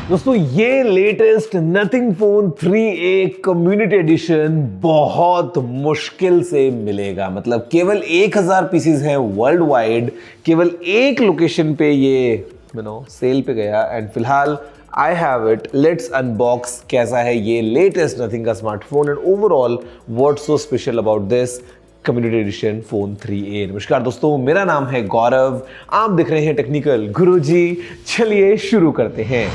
दोस्तों ये latest nothing phone 3A community addition बहुत मुश्किल से मिलेगा। मतलब केवल 1000 पीसेस हैं वर्ल्ड वाइड, केवल एक लोकेशन पे ये सेल पे गया एंड फिलहाल आई हैव इट। लेट्स अनबॉक्स कैसा है ये लेटेस्ट नथिंग का smartphone and overall what's so special about this community addition phone 3A। नमस्कार दोस्तों, मेरा नाम है गौरव, आप देख रहे हैं टेक्निकल गुरुजी। चलिए शुरू करते हैं।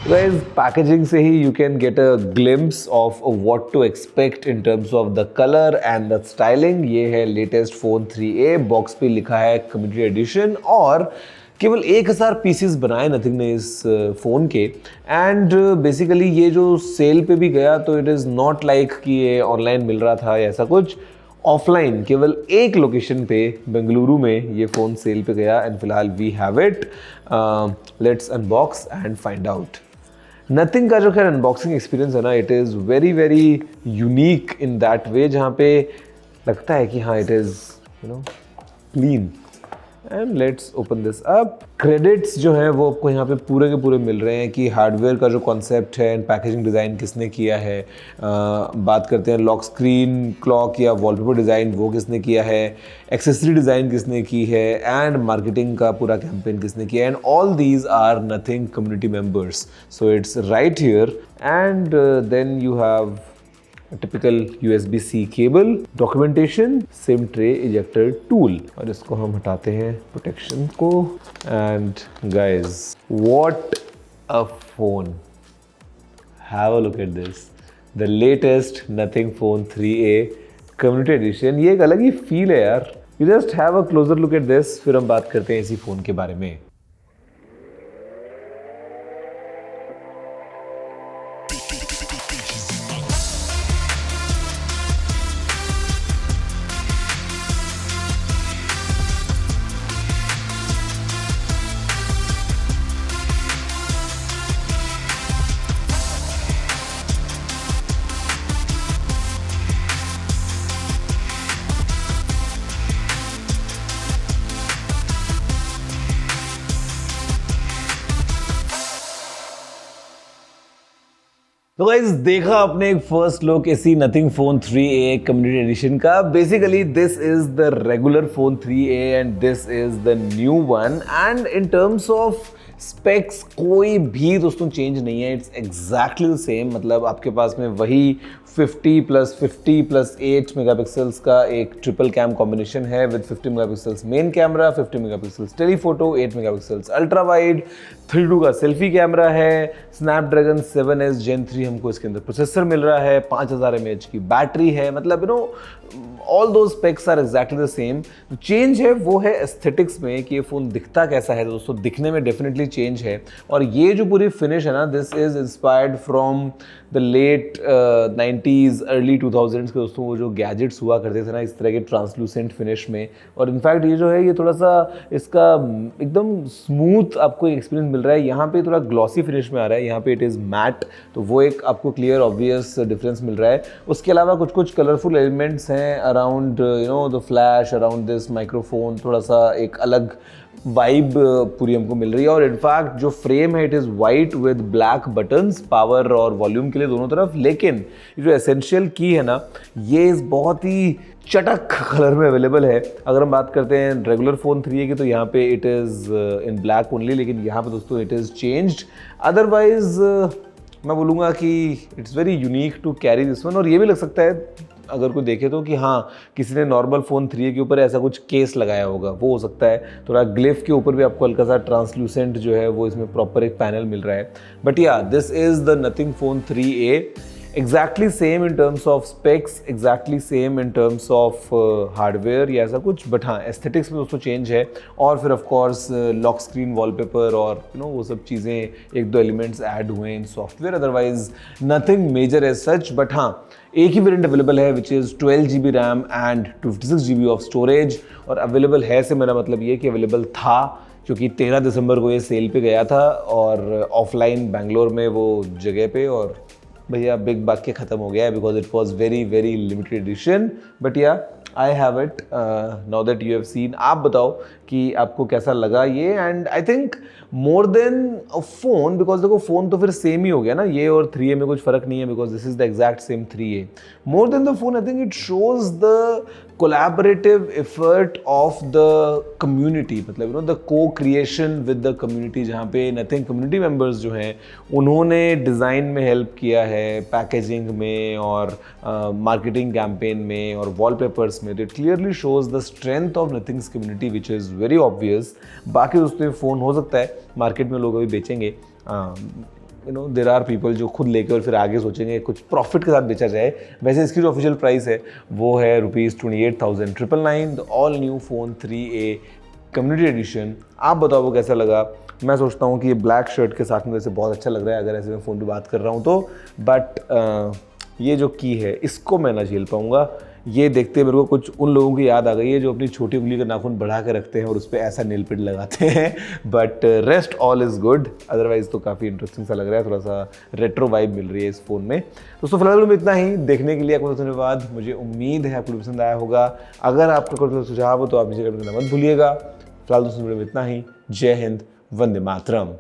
Guys, पैकेजिंग से ही you can get a glimpse of what to expect in terms of the color and the styling। ये है लेटेस्ट फोन 3A, बॉक्स पे लिखा है कम्युनिटी एडिशन और केवल 1000 पीसेस बनाए नथिंग ने इस फ़ोन के। एंड बेसिकली ये जो सेल पे भी गया तो इट इज़ नॉट लाइक कि ये ऑनलाइन मिल रहा था या ऐसा कुछ। ऑफलाइन केवल एक लोकेशन पे बेंगलुरु में ये फ़ोन सेल पे गया एंड फिलहाल we have it. Let's unbox and find out. Nothing का जो खैर अनबॉक्सिंग एक्सपीरियंस है ना, it is very very unique in that way, जहाँ पे लगता है कि हाँ it is clean. And let's open this up. Credits जो है वो आपको यहाँ पे पूरे के पूरे मिल रहे हैं कि हार्डवेयर का जो कॉन्सेप्ट है एंड पैकेजिंग डिज़ाइन किसने किया है। बात करते हैं लॉक स्क्रीन, क्लॉक या वॉलपेपर डिज़ाइन वो किसने किया है, एक्सेसरी डिज़ाइन किसने की है एंड मार्केटिंग का पूरा कैंपेन किसने किया है। And all these are Nothing community members, so it's right here. And then you have a typical USB-C cable, documentation, SIM tray ejector tool। और इसको हम हटाते हैं प्रोटेक्शन को। and guys, what a phone, have a look at this, the latest Nothing Phone 3A community edition। ये एक अलग ही feel है यार। you just have a closer look at this, फिर हम बात करते हैं इसी फोन के बारे में। तो गाइस देखा आपने एक फर्स्ट लुक इसी nothing phone 3A community edition का। Basically this is the regular phone 3A and this is the new one. And in terms of specs कोई भी दोस्तों चेंज नहीं है, इट्स एग्जैक्टली द सेम। मतलब आपके पास में वही 50+50+8 मेगापिक्सल्स का एक ट्रिपल कैम कॉम्बिनेशन है with 50 megapixels main camera, 50 megapixels telephoto, 8 megapixels ultra wide, 3.2 का सेल्फी कैमरा है, स्नैपड्रैगन 7S Gen 3 हमको इसके अंदर प्रोसेसर मिल रहा है, 5000 mAh की बैटरी है। मतलब although specs are exactly the same. Change है वो है एस्थेटिक्स में कि ये फ़ोन दिखता कैसा है। दोस्तों दिखने में डेफिनेटली चेंज है। और ये जो पूरी फिनिश है ना, this is inspired from the late 90s early 2000s के दोस्तों वो जो गैजेट्स हुआ करते थे ना इस तरह के ट्रांसलूसेंट फिनिश में। और इनफैक्ट ये जो है ये थोड़ा सा इसका एकदम स्मूथ आपको एक्सपीरियंस मिल रहा है। यहाँ पे थोड़ा ग्लॉसी फिनिश में आ रहा है, यहाँ पे इट इज़ मैट, तो वो एक आपको क्लियर ऑब्वियस डिफरेंस मिल रहा है। उसके अलावा कुछ कुछ कलरफुल एलिमेंट्स हैं around the flash, around this microphone, थोड़ा सा एक अलग वाइब पूरी हमको मिल रही है। और इनफैक्ट जो फ्रेम है it is white with black buttons power और वॉल्यूम के लिए दोनों तरफ। लेकिन ये जो एसेंशियल की है ना, ये इस बहुत ही चटक कलर में अवेलेबल है। अगर हम बात करते हैं रेगुलर फ़ोन 3A की तो यहाँ पे it is in black only, लेकिन यहाँ पे दोस्तों इट इज़ चेंज्ड। अदरवाइज मैं बोलूँगा कि it's very unique to carry this one. और ये भी लग सकता है अगर कोई देखे तो कि हाँ किसी ने नॉर्मल फ़ोन 3A के ऊपर ऐसा कुछ केस लगाया होगा, वो हो सकता है। थोड़ा ग्लिफ के ऊपर भी आपको हल्का सा ट्रांसलूसेंट जो है वो इसमें प्रॉपर एक पैनल मिल रहा है। बट या this is the nothing phone 3A, exactly same in terms of specs, exactly same in terms of hardware या ऐसा कुछ। बट हाँ एस्थेटिक्स में दोस्तों चेंज है। और फिर of course lock screen, wallpaper और वो सब चीज़ें एक दो एलिमेंट्स ऐड हुए in software. Otherwise nothing major as such. But हाँ एक ही वेरिएंट अवेलेबल है which is 12GB RAM and 256GB of storage. और अवेलेबल है से मेरा मतलब ये कि अवेलेबल था, क्योंकि 13 दिसंबर को ये सेल पे गया था और ऑफलाइन बैंगलोर में वो जगह पे, और भैया बिग बाग के ख़त्म हो गया है because it was very very limited edition, but yeah I have it now that you have seen. आप बताओ कि आपको कैसा लगा ये, and I think more than a phone, because देखो फोन तो फिर सेम ही हो गया ना, ये और 3A में कुछ फर्क नहीं है because this is the exact same 3A। More than the phone I think it shows the collaborative effort of the community, मतलब यू नो द को क्रिएशन विद द कम्युनिटी, जहाँ पे नथिंग कम्युनिटी मेंबर्स जो हैं उन्होंने design में help किया है, पैकेजिंग में और मार्केटिंग कैंपेन में और वॉलपेपर्स में। It clearly shows the strength of nothings community which is very obvious. बाकी दोस्तों फ़ोन हो सकता है मार्केट में लोग अभी बेचेंगे, you know there are people जो खुद लेकर और फिर आगे सोचेंगे कुछ प्रॉफिट के साथ बेचा जाए। वैसे इसकी जो ऑफिशियल प्राइस है वो है ₹28,999, the all new phone 3A community addition. आप बताओ वो कैसा लगा। मैं सोचता हूँ कि ये ब्लैक शर्ट के साथ में वैसे बहुत अच्छा लग रहा है अगर ऐसे मैं फ़ोन पे बात कर रहा हूँ तो, बट ये जो की है इसको मैं ना झेल पाऊँगा। ये देखते मेरे को कुछ उन लोगों की याद आ गई है जो अपनी छोटी उंगली का नाखून बढ़ा के रखते हैं और उस पर ऐसा नेल पेंट लगाते हैं, but rest all is good. Otherwise तो काफ़ी इंटरेस्टिंग सा लग रहा है, थोड़ा सा रेट्रो वाइब मिल रही है इस फ़ोन में। दोस्तों फिलहाल में इतना ही, देखने के लिए आपको धन्यवाद। मुझे उम्मीद है आपको पसंद आया होगा। अगर आपका कोई सुझाव हो तो आप नीचे कमेंट करना मत भूलिएगा। फिलहाल दोस्तों वीडियो में इतना ही। जय हिंद, वंदे मातरम।